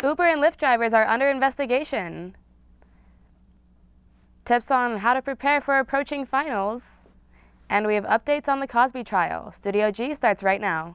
Uber and Lyft drivers are under investigation. Tips on how to prepare for approaching finals. And we have updates on the Cosby trial. Studio G starts right now.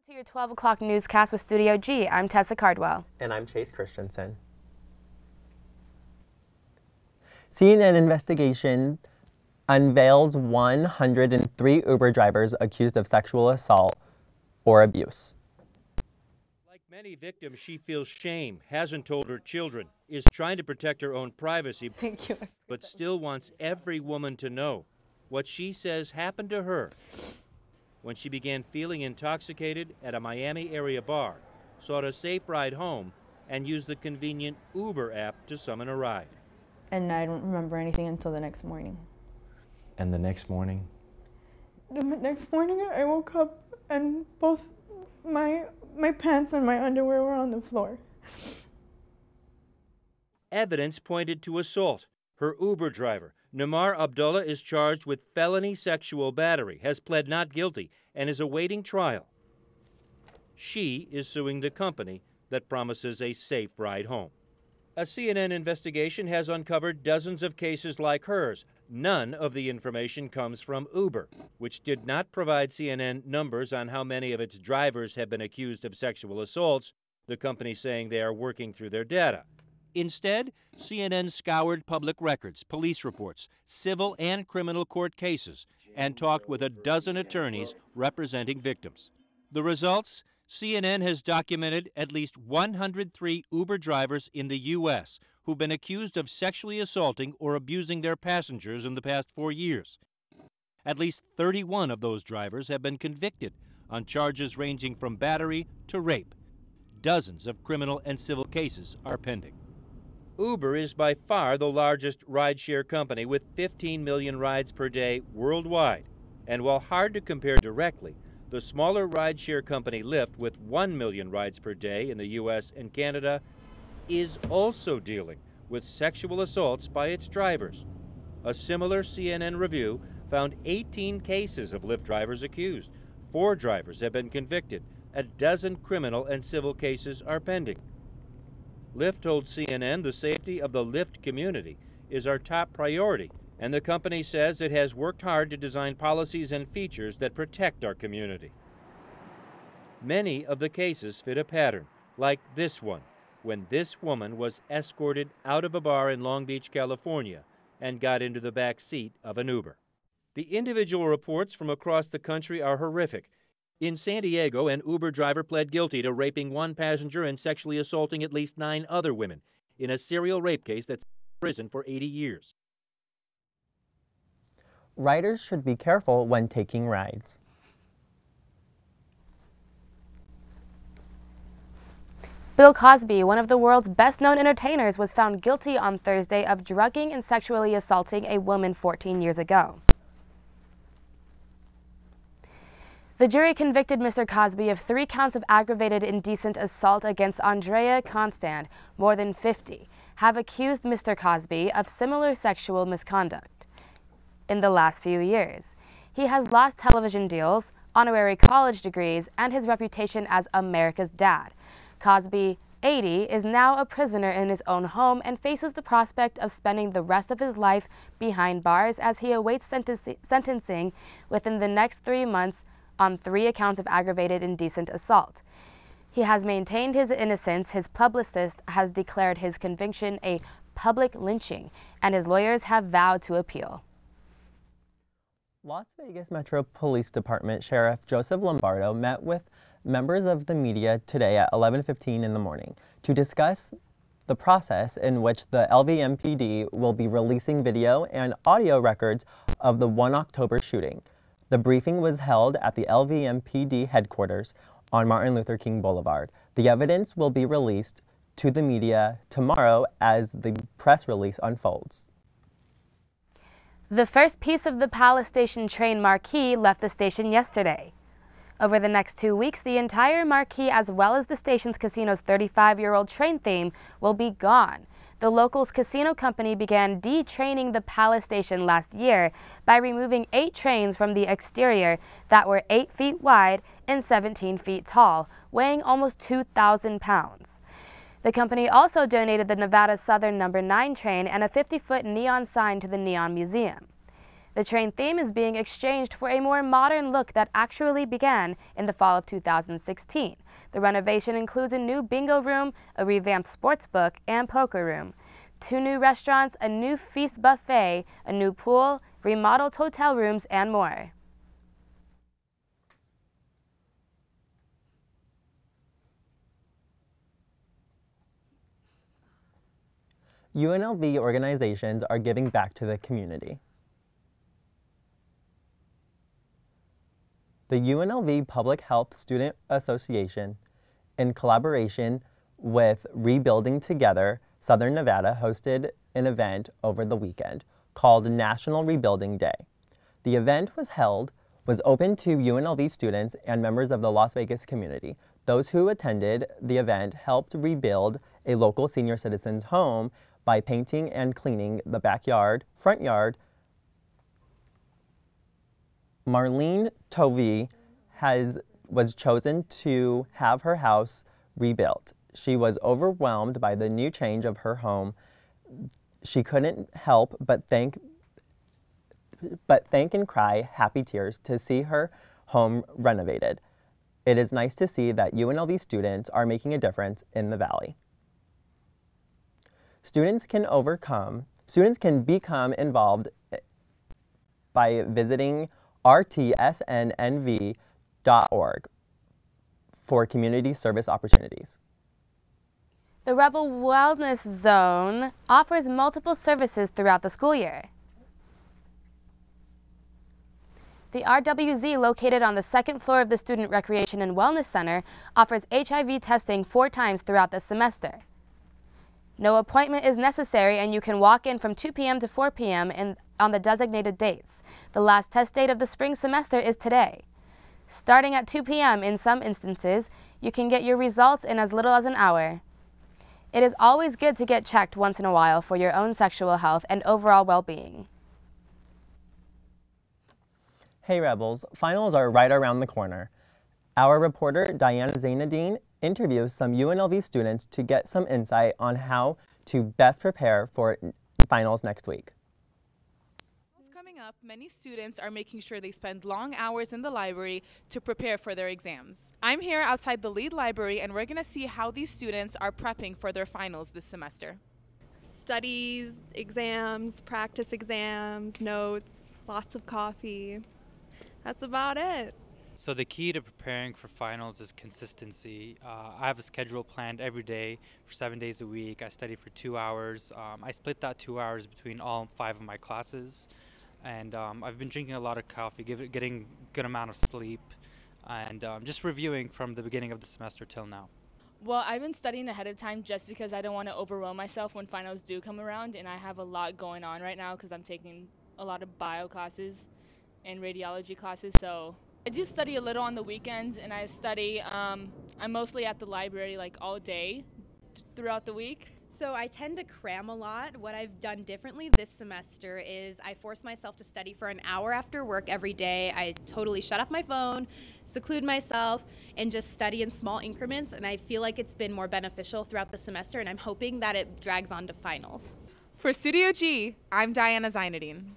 Your 12 o'clock newscast with Studio G. I'm Tessa Cardwell. And I'm Chase Christensen. CNN investigation unveils 103 Uber drivers accused of sexual assault or abuse. Like many victims, she feels shame, hasn't told her children, is trying to protect her own privacy, but still wants every woman to know what she says happened to her when she began feeling intoxicated at a Miami area bar, sought a safe ride home, and used the convenient Uber app to summon a ride. And I don't remember anything until the next morning. And the next morning? The next morning I woke up and both my pants and my underwear were on the floor. Evidence pointed to assault. Her Uber driver, Namar Abdullah, is charged with felony sexual battery, has pled not guilty, and is awaiting trial. She is suing the company that promises a safe ride home. A CNN investigation has uncovered dozens of cases like hers. None of the information comes from Uber, which did not provide CNN numbers on how many of its drivers have been accused of sexual assaults, the company saying they are working through their data. Instead, CNN scoured public records, police reports, civil and criminal court cases, and talked with a dozen attorneys representing victims. The results? CNN has documented at least 103 Uber drivers in the U.S. who've been accused of sexually assaulting or abusing their passengers in the past 4 years. At least 31 of those drivers have been convicted on charges ranging from battery to rape. Dozens of criminal and civil cases are pending. Uber is by far the largest rideshare company with 15 million rides per day worldwide. And while hard to compare directly, the smaller rideshare company Lyft, with 1 million rides per day in the U.S. and Canada, is also dealing with sexual assaults by its drivers. A similar CNN review found 18 cases of Lyft drivers accused. 4 drivers have been convicted. A dozen criminal and civil cases are pending. Lyft told CNN the safety of the Lyft community is our top priority, and the company says it has worked hard to design policies and features that protect our community. Many of the cases fit a pattern, like this one, when this woman was escorted out of a bar in Long Beach, California, and got into the back seat of an Uber. The individual reports from across the country are horrific. In San Diego, an Uber driver pled guilty to raping 1 passenger and sexually assaulting at least 9 other women in a serial rape case that's in prison for 80 years. Riders should be careful when taking rides. Bill Cosby, one of the world's best-known entertainers, was found guilty on Thursday of drugging and sexually assaulting a woman 14 years ago. The jury convicted Mr. Cosby of 3 counts of aggravated indecent assault against Andrea Constand. More than 50 have accused Mr. Cosby of similar sexual misconduct in the last few years. He has lost television deals, honorary college degrees, and his reputation as America's dad. Cosby, 80, is now a prisoner in his own home and faces the prospect of spending the rest of his life behind bars as he awaits sentencing within the next 3 months on 3 accounts of aggravated indecent assault. He has maintained his innocence. His publicist has declared his conviction a public lynching, and his lawyers have vowed to appeal. Las Vegas Metro Police Department Sheriff Joseph Lombardo met with members of the media today at 11:15 in the morning to discuss the process in which the LVMPD will be releasing video and audio records of the 1 October shooting. The briefing was held at the LVMPD headquarters on Martin Luther King Boulevard. The evidence will be released to the media tomorrow as the press release unfolds. The first piece of the Palace Station train marquee left the station yesterday. Over the next 2 weeks, the entire marquee, as well as the station's casino's 35-year-old train theme, will be gone. The local's casino company began detraining the Palace Station last year by removing 8 trains from the exterior that were 8 feet wide and 17 feet tall, weighing almost 2,000 pounds. The company also donated the Nevada Southern No. 9 train and a 50-foot neon sign to the Neon Museum. The train theme is being exchanged for a more modern look that actually began in the fall of 2016. The renovation includes a new bingo room, a revamped sports book, and poker room, 2 new restaurants, a new feast buffet, a new pool, remodeled hotel rooms, and more. UNLV organizations are giving back to the community. The UNLV Public Health Student Association, in collaboration with Rebuilding Together Southern Nevada, hosted an event over the weekend called National Rebuilding Day. The event was open to UNLV students and members of the Las Vegas community. Those who attended the event helped rebuild a local senior citizen's home by painting and cleaning the backyard, front yard. Marlene Tovey was chosen to have her house rebuilt. She was overwhelmed by the new change of her home. She couldn't help but thank and cry happy tears to see her home renovated. It is nice to see that UNLV students are making a difference in the Valley. Students can become involved by visiting rtsnnv.org for community service opportunities. The Rebel Wellness Zone offers multiple services throughout the school year. The RWZ, located on the 2nd floor of the Student Recreation and Wellness Center, offers HIV testing 4 times throughout the semester. No appointment is necessary, and you can walk in from 2 p.m. to 4 p.m. on the designated dates. The last test date of the spring semester is today. Starting at 2 p.m. in some instances, you can get your results in as little as an hour. It is always good to get checked once in a while for your own sexual health and overall well-being. Hey Rebels, finals are right around the corner. Our reporter, Diana Zainadine, interviews some UNLV students to get some insight on how to best prepare for finals next week. Coming up, many students are making sure they spend long hours in the library to prepare for their exams. I'm here outside the Lead Library, and we're going to see how these students are prepping for their finals this semester. Studies, exams, practice exams, notes, lots of coffee. That's about it. So the key to preparing for finals is consistency. I have a schedule planned every day for 7 days a week. I study for 2 hours. I split that 2 hours between all 5 of my classes. And I've been drinking a lot of coffee, getting a good amount of sleep, and just reviewing from the beginning of the semester till now. Well, I've been studying ahead of time just because I don't want to overwhelm myself when finals do come around, and I have a lot going on right now because I'm taking a lot of bio classes and radiology classes, so I do study a little on the weekends, and I study, I'm mostly at the library like all day throughout the week. So I tend to cram a lot. What I've done differently this semester is I force myself to study for an hour after work every day. I totally shut off my phone, seclude myself, and just study in small increments, and I feel like it's been more beneficial throughout the semester, and I'm hoping that it drags on to finals. For Studio G, I'm Diana Zainadine.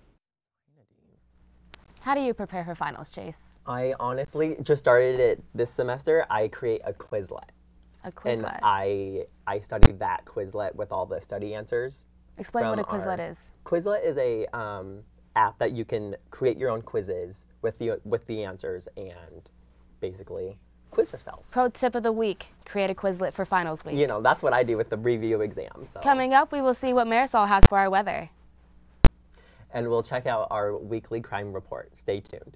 How do you prepare for finals, Chase? I honestly just started it this semester. I create a Quizlet. A Quizlet? And I study that Quizlet with all the study answers. Explain what a Quizlet is. Quizlet is a app that you can create your own quizzes with the answers and basically quiz yourself. Pro tip of the week, create a Quizlet for finals week. You know, that's what I do with the review exam. So. Coming up, we will see what Marisol has for our weather. And we'll check out our weekly crime report. Stay tuned.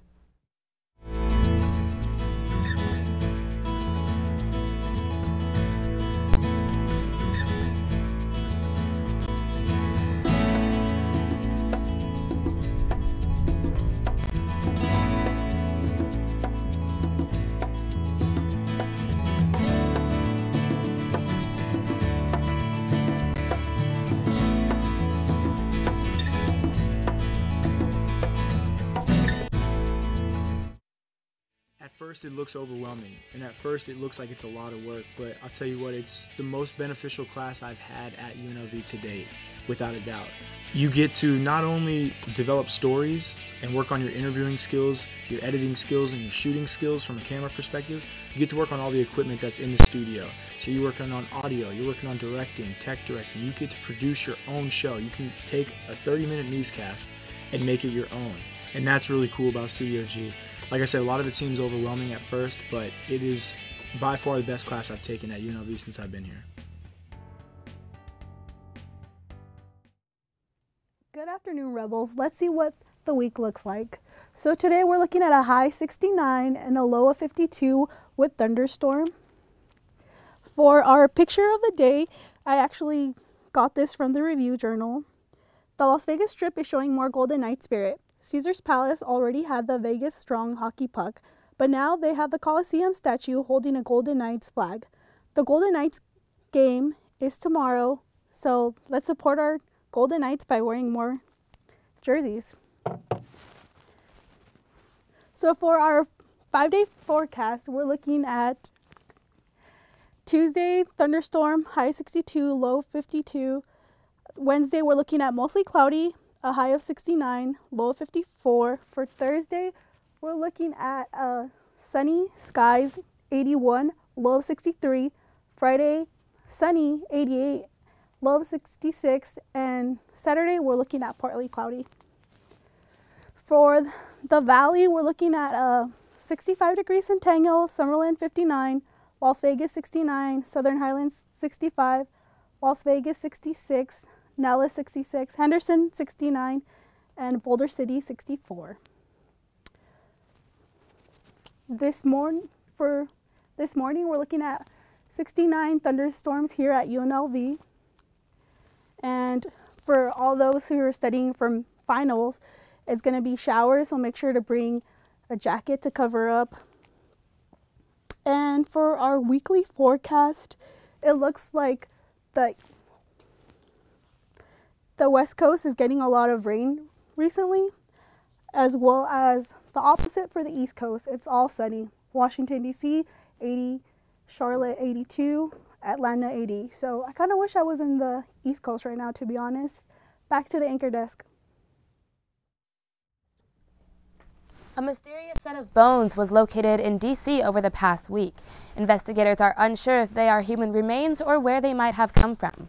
first it looks overwhelming, and at first it looks like it's a lot of work, but I'll tell you what, it's the most beneficial class I've had at UNLV to date, without a doubt. You get to not only develop stories and work on your interviewing skills, your editing skills, and your shooting skills from a camera perspective, you get to work on all the equipment that's in the studio. So you're working on audio, you're working on directing, tech directing, you get to produce your own show. You can take a 30-minute newscast and make it your own. And that's really cool about Studio G. Like I said, a lot of it seems overwhelming at first, but it is by far the best class I've taken at UNLV since I've been here. Good afternoon, Rebels. Let's see what the week looks like. So today we're looking at a high 69 and a low of 52 with thunderstorm. For our picture of the day, I actually got this from the Review Journal. The Las Vegas Strip is showing more Golden Knight spirit. Caesar's Palace already had the Vegas Strong hockey puck, but now they have the Coliseum statue holding a Golden Knights flag. The Golden Knights game is tomorrow, so let's support our Golden Knights by wearing more jerseys. So for our 5-day forecast, we're looking at Tuesday, thunderstorm, high 62, low 52. Wednesday, we're looking at mostly cloudy, a high of 69, low of 54. For Thursday, we're looking at sunny skies, 81, low of 63. Friday, sunny, 88, low of 66. And Saturday, we're looking at partly cloudy. For the valley, we're looking at 65 degrees Centennial, Summerlin 59, Las Vegas 69, Southern Highlands 65, Las Vegas 66, Nellis 66, Henderson 69, and Boulder City 64. This morning, we're looking at 69 thunderstorms here at UNLV. And for all those who are studying for finals, it's going to be showers, so make sure to bring a jacket to cover up. And for our weekly forecast, it looks like the West Coast is getting a lot of rain recently, as well as the opposite for the East Coast. It's all sunny. Washington, D.C., 80, Charlotte, 82, Atlanta, 80. So I kind of wish I was in the East Coast right now, to be honest. Back to the anchor desk. A mysterious set of bones was located in D.C. over the past week. Investigators are unsure if they are human remains or where they might have come from.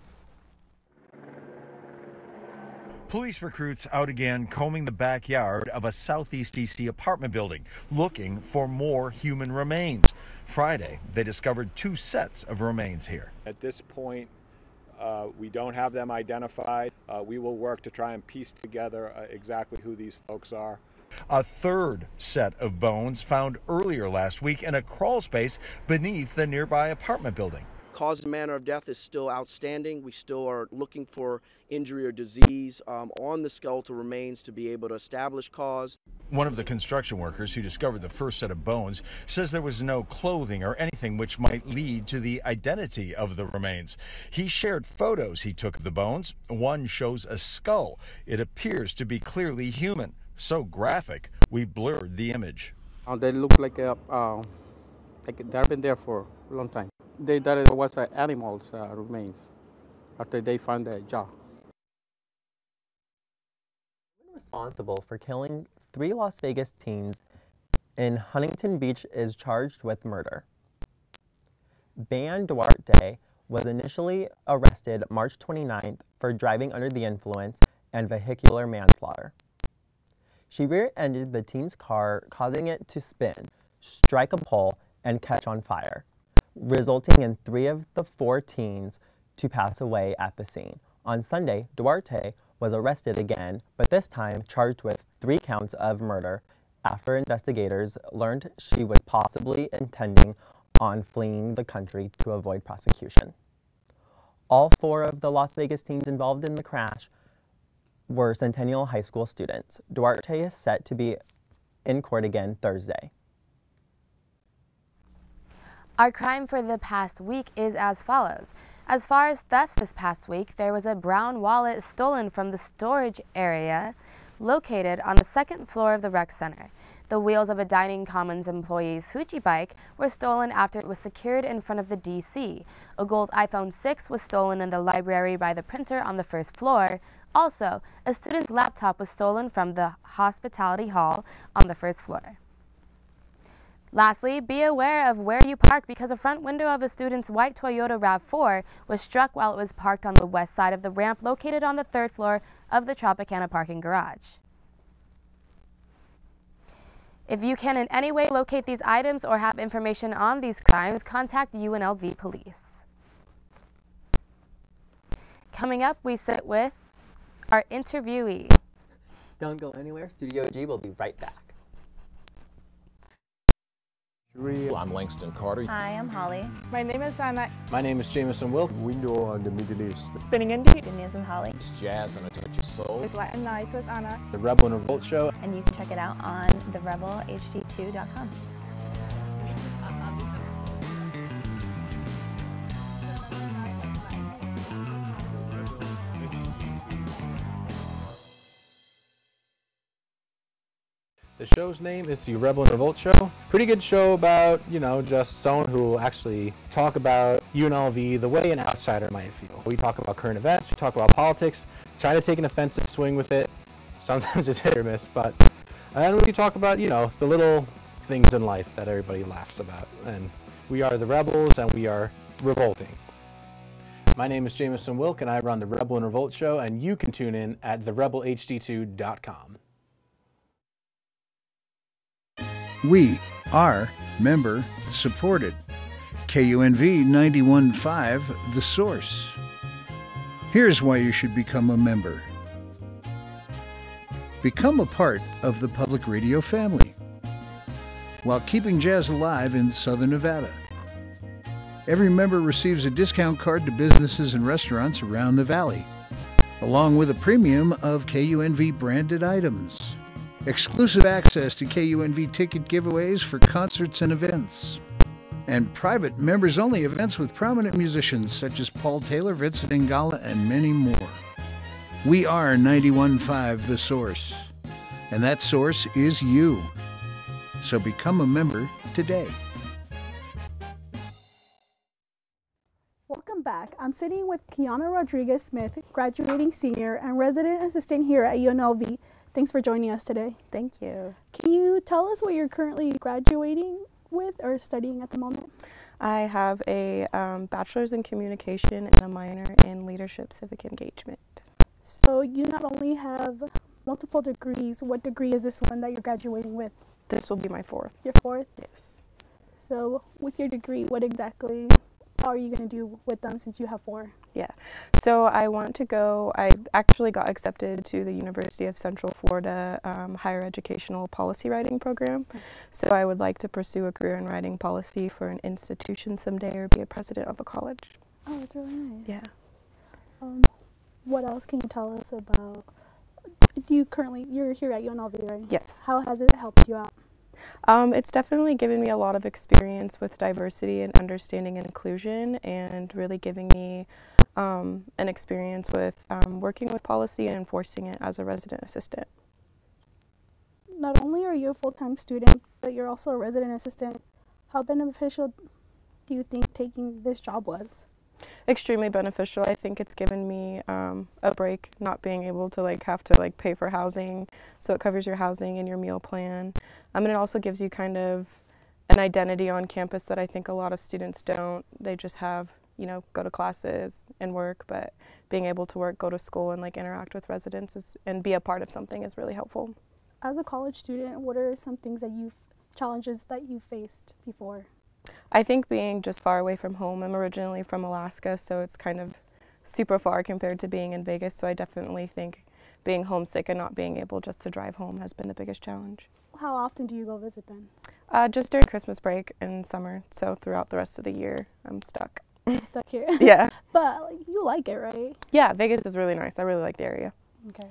Police recruits out again combing the backyard of a southeast D.C. apartment building, looking for more human remains. Friday, they discovered 2 sets of remains here. At this point, we don't have them identified. We will work to try and piece together exactly who these folks are. A 3rd set of bones found earlier last week in a crawl space beneath the nearby apartment building. Cause and manner of death is still outstanding. We still are looking for injury or disease on the skeletal remains to be able to establish cause. One of the construction workers who discovered the first set of bones says there was no clothing or anything which might lead to the identity of the remains. He shared photos he took of the bones. One shows a skull. It appears to be clearly human. So graphic, we blurred the image. They look like they've been there for a long time. They thought it was animals' remains after they found the jaw. Responsible for killing 3 Las Vegas teens in Huntington Beach is charged with murder. Ban Duarte was initially arrested March 29th for driving under the influence and vehicular manslaughter. She rear-ended the teen's car, causing it to spin, strike a pole, and catch on fire, resulting in 3 of the 4 teens to pass away at the scene. On Sunday, Duarte was arrested again, but this time charged with 3 counts of murder after investigators learned she was possibly intending on fleeing the country to avoid prosecution. All 4 of the Las Vegas teens involved in the crash were Centennial High School students. Duarte is set to be in court again Thursday. Our crime for the past week is as follows. As far as thefts this past week, there was a brown wallet stolen from the storage area located on the second floor of the rec center. The wheels of a Dining Commons employee's Fuji bike were stolen after it was secured in front of the DC. A gold iPhone 6 was stolen in the library by the printer on the first floor. Also, a student's laptop was stolen from the hospitality hall on the first floor. Lastly, be aware of where you park because a front window of a student's white Toyota RAV4 was struck while it was parked on the west side of the ramp located on the third floor of the Tropicana parking garage. If you can in any way locate these items or have information on these crimes, contact UNLV Police. Coming up, we sit with our interviewee. Don't go anywhere. Studio G will be right back. I'm Langston Carter. Hi, I'm Holly. My name is Anna. My name is Jameson Wilk. Window on the Middle East. Spinning Indie. Good news with Holly. It's Jazz and a Touch of Soul. It's Latin Nights with Anna. The Rebel and Revolt Show. And you can check it out on therebelhd2.com. The show's name is the Rebel and Revolt Show. Pretty good show about, just someone who will actually talk about UNLV the way an outsider might feel. We talk about current events, we talk about politics, try to take an offensive swing with it. Sometimes it's hit or miss, but then we talk about, the little things in life that everybody laughs about. And we are the Rebels and we are revolting. My name is Jameson Wilk and I run the Rebel and Revolt Show, and you can tune in at therebelhd2.com. We are member supported. KUNV 91.5, The Source. Here's why you should become a member. Become a part of the public radio family while keeping jazz alive in Southern Nevada. Every member receives a discount card to businesses and restaurants around the valley, along with a premium of KUNV branded items. Exclusive access to KUNV ticket giveaways for concerts and events. And private members-only events with prominent musicians such as Paul Taylor, Vincent Ingala, and many more. We are 91.5 The Source, and that source is you. So become a member today. Welcome back. I'm sitting with Kiana Rodriguez-Smith, graduating senior and resident assistant here at UNLV. Thanks for joining us today. Thank you. Can you tell us what you're currently graduating with or studying at the moment? I have a bachelor's in communication and a minor in leadership civic engagement. So you not only have multiple degrees, what degree is this one that you're graduating with? This will be my fourth. Your fourth? Yes. So with your degree, what exactly are you going to do with them since you have four? Yeah, so I actually got accepted to the University of Central Florida Higher Educational Policy Writing Program. So I would like to pursue a career in writing policy for an institution someday or be a president of a college. Oh, that's really nice. Yeah. What else can you tell us about, you're here at UNLV, right? Yes. How has it helped you out? It's definitely given me a lot of experience with diversity and understanding and inclusion, and really giving me an experience with working with policy and enforcing it as a resident assistant. Not only are you a full-time student, but you're also a resident assistant. How beneficial do you think taking this job was? Extremely beneficial. I think it's given me a break, not being able to have to pay for housing, so it covers your housing and your meal plan. And it also gives you kind of an identity on campus that I think a lot of students don't. They just have, go to classes and work, but being able to work, go to school, and interact with residents and be a part of something is really helpful. As a college student, what are some challenges that you faced before? I think being just far away from home. I'm originally from Alaska, so it's kind of super far compared to being in Vegas, so I definitely think being homesick and not being able just to drive home has been the biggest challenge. How often do you go visit then? Just during Christmas break and summer, so throughout the rest of the year, I'm stuck. Stuck here? Yeah. But you like it, right? Yeah, Vegas is really nice. I really like the area. Okay.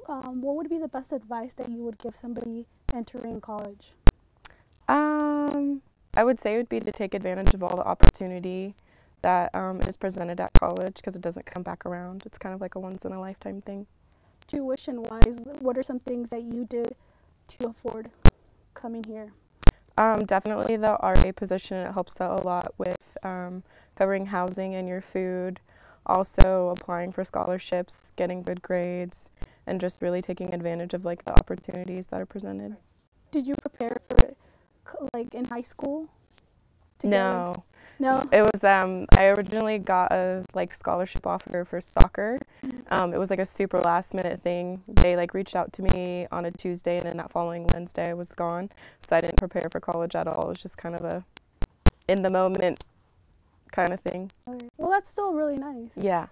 What would be the best advice that you would give somebody entering college? I would say it would be to take advantage of all the opportunity that is presented at college, because it doesn't come back around. It's kind of like a once-in-a-lifetime thing. Tuition-wise, what are some things that you did to afford coming here? Definitely the RA position, it helps out a lot with covering housing and your food, also applying for scholarships, getting good grades, and just really taking advantage of like the opportunities that are presented. Did you prepare for it like in high school? No. No? It was, I originally got a like scholarship offer for soccer. It was like a super last minute thing. They like reached out to me on a Tuesday, and then that following Wednesday I was gone. So I didn't prepare for college at all. It was just kind of a in the moment kind of thing. Okay. Well, that's still really nice. Yeah.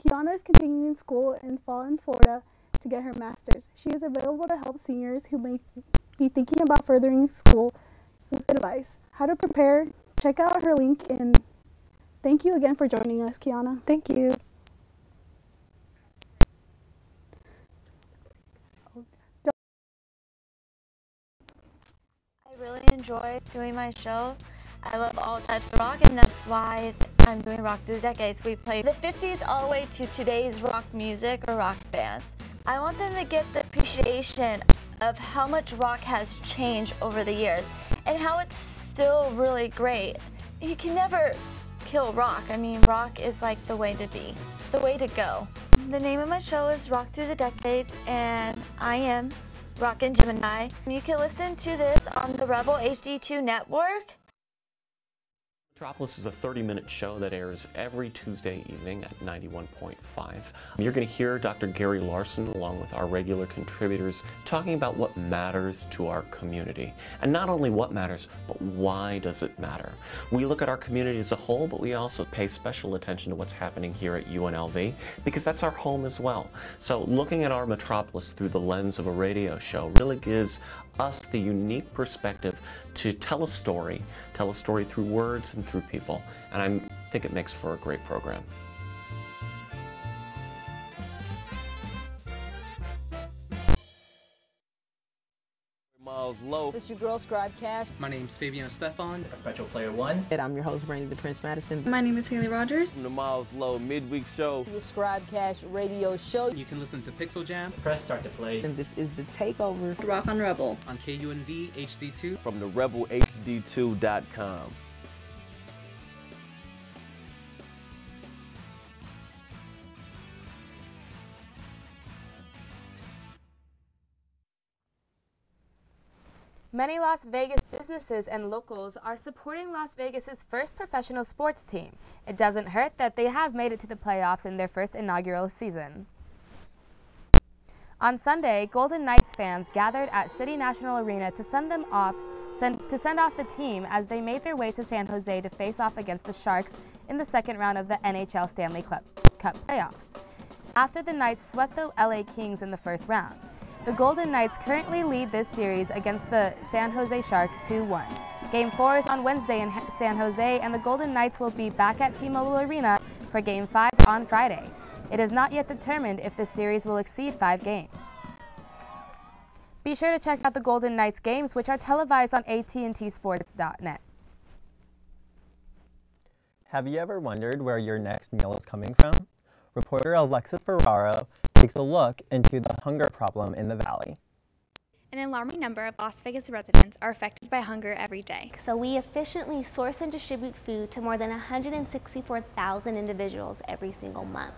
Kiana is continuing school in fall in Florida to get her master's. She is available to help seniors who may be thinking about furthering school with advice. How to prepare, check out her link, and thank you again for joining us, Kiana. Thank you. I really enjoy doing my show. I love all types of rock, and that's why I'm doing Rock Through the Decades. We play the 50s all the way to today's rock music or rock bands. I want them to get the appreciation of how much rock has changed over the years and how it's still really great. You can never kill rock. I mean, rock is like the way to be, the way to go. The name of my show is Rock Through the Decades, and I am Rockin' Gemini. You can listen to this on the Rebel HD2 network. Metropolis is a 30-minute show that airs every Tuesday evening at 91.5. You're going to hear Dr. Gary Larson along with our regular contributors talking about what matters to our community. And not only what matters, but why does it matter? We look at our community as a whole, but we also pay special attention to what's happening here at UNLV because that's our home as well. So looking at our Metropolis through the lens of a radio show really gives us the unique perspective to tell a story through words and through people, and I think it makes for a great program. Miles Low. It's your girl, Scribe Cash. My name's Fabian Stefan, Perpetual Player One. And I'm your host, Brandy the Prince Madison. My name is Haley Rogers. From the Miles Low Midweek Show. The Scribe Cash radio show. You can listen to Pixel Jam. Press start to play. And this is the Takeover. Rock on Rebel. On KUNV HD2. From the RebelHD2.com. Many Las Vegas businesses and locals are supporting Las Vegas's first professional sports team. It doesn't hurt that they have made it to the playoffs in their first inaugural season. On Sunday, Golden Knights fans gathered at City National Arena to send off the team as they made their way to San Jose to face off against the Sharks in the second round of the NHL Stanley Cup playoffs, after the Knights swept the LA Kings in the first round. The Golden Knights currently lead this series against the San Jose Sharks 2-1. Game 4 is on Wednesday in San Jose, and the Golden Knights will be back at T-Mobile Arena for Game 5 on Friday. It is not yet determined if the series will exceed 5 games. Be sure to check out the Golden Knights games, which are televised on AT&TSports.net. Have you ever wondered where your next meal is coming from? Reporter Alexis Ferraro takes a look into the hunger problem in the valley. An alarming number of Las Vegas residents are affected by hunger every day. So we efficiently source and distribute food to more than 164,000 individuals every single month.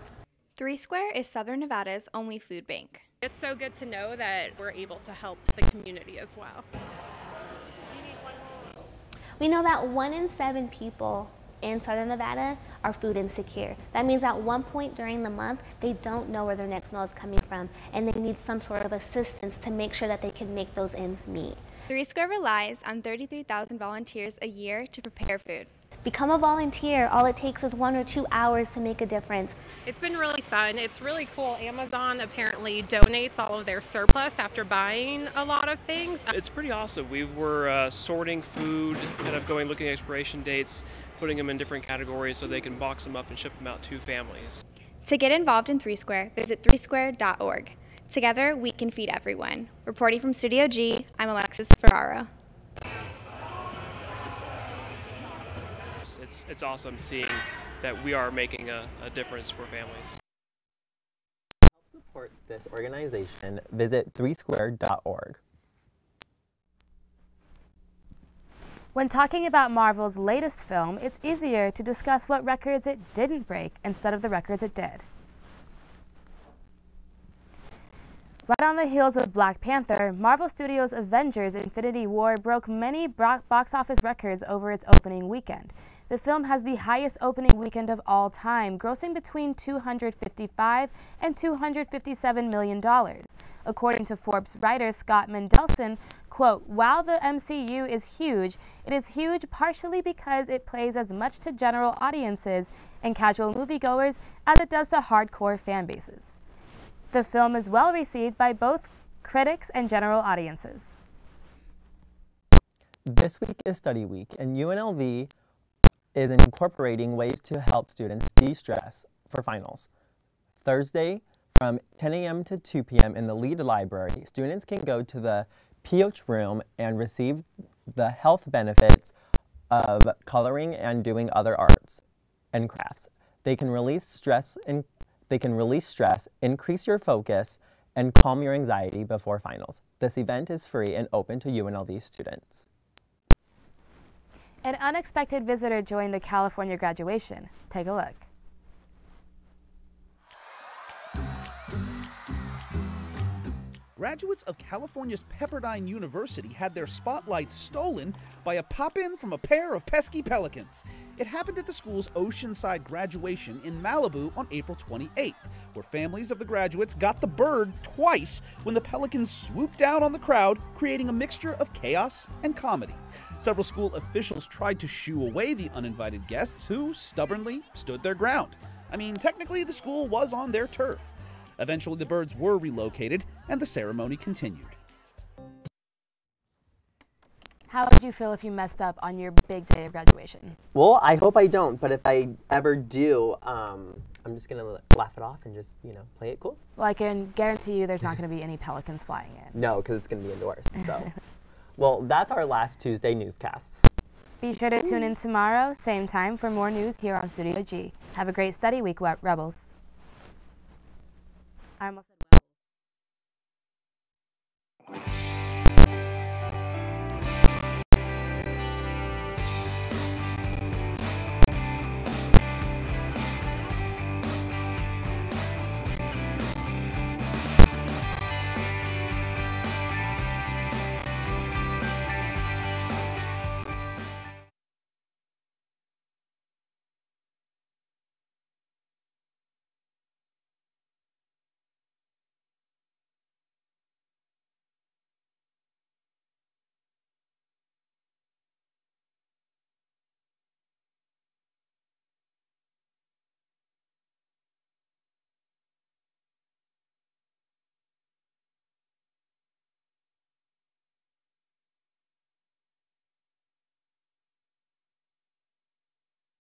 3 Square is Southern Nevada's only food bank. It's so good to know that we're able to help the community as well. We know that 1 in 7 people in Southern Nevada are food insecure. That means at one point during the month, they don't know where their next meal is coming from, and they need some sort of assistance to make sure that they can make those ends meet. 3 Square relies on 33,000 volunteers a year to prepare food. Become a volunteer. All it takes is 1 or 2 hours to make a difference. It's been really fun. It's really cool. Amazon apparently donates all of their surplus after buying a lot of things. It's pretty awesome. We were sorting food, kind of looking at expiration dates, putting them in different categories so they can box them up and ship them out to families. To get involved in 3 Square, visit 3square.org. Together, we can feed everyone. Reporting from Studio G, I'm Alexis Ferraro. It's awesome seeing that we are making a difference for families. To help support this organization, visit threesquared.org. When talking about Marvel's latest film, it's easier to discuss what records it didn't break instead of the records it did. Right on the heels of Black Panther, Marvel Studios' Avengers: Infinity War broke many box office records over its opening weekend. The film has the highest opening weekend of all time, grossing between $255 and $257 million. According to Forbes writer Scott Mendelson, quote, "While the MCU is huge, it is huge partially because it plays as much to general audiences and casual moviegoers as it does to hardcore fan bases." The film is well received by both critics and general audiences. This week is study week, and UNLV is incorporating ways to help students de-stress for finals. Thursday, from 10 a.m. to 2 p.m. in the Lead Library, students can go to the PH room and receive the health benefits of coloring and doing other arts and crafts. They can release stress, increase your focus, and calm your anxiety before finals. This event is free and open to UNLV students. An unexpected visitor joined the California graduation. Take a look. Graduates of California's Pepperdine University had their spotlights stolen by a pop-in from a pair of pesky pelicans. It happened at the school's Oceanside graduation in Malibu on April 28th, where families of the graduates got the bird twice when the pelicans swooped down on the crowd, creating a mixture of chaos and comedy. Several school officials tried to shoo away the uninvited guests, who stubbornly stood their ground. I mean, technically the school was on their turf. Eventually, the birds were relocated, and the ceremony continued. How would you feel if you messed up on your big day of graduation? Well, I hope I don't, but if I ever do, I'm just going to laugh it off and just, play it cool. Well, I can guarantee you there's not going to be any pelicans flying in. No, because it's going to be indoors, so. Well, that's our last Tuesday newscasts. Be sure to tune in tomorrow, same time, for more news here on Studio G. Have a great study week, Rebels. I'm